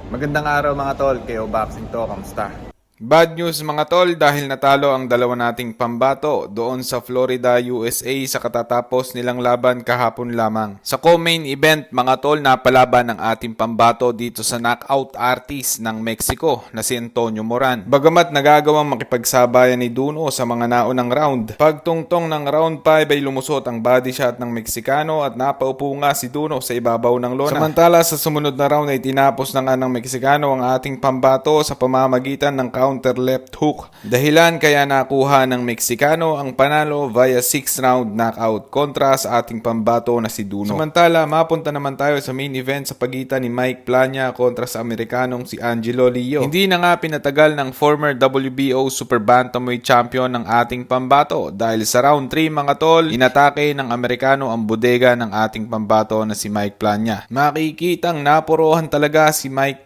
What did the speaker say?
Magandang araw mga tol, KO Boxing to, kamusta? Bad news mga tol dahil natalo ang dalawa nating pambato doon sa Florida, USA sa katatapos nilang laban kahapon lamang. Sa co-main event mga tol, napalaban ang ating pambato dito sa knockout artist ng Mexico na si Antonio Moran. Bagamat nagagawang makipagsabayan ni Duno sa mga naunang round, pagtungtong ng round 5 ay lumusot ang body shot ng Meksikano at napaupo nga si Duno sa ibabaw ng lona. Samantala sa sumunod na round ay tinapos na nga ng Meksikano ang ating pambato sa pamamagitan ng counter left hook. Dahilan kaya nakuha ng Meksikano ang panalo via 6 round knockout kontra sa ating pambato na si Duno. Samantala, mapunta naman tayo sa main event sa pagitan ni Mike Plania kontra sa Amerikanong si Angelo Leo. Hindi na nga pinatagal ng former WBO Super Bantamweight Champion ng ating pambato dahil sa round 3 mga tol, inatake ng Amerikano ang bodega ng ating pambato na si Mike Plania. Makikitang napuruhan talaga si Mike Plania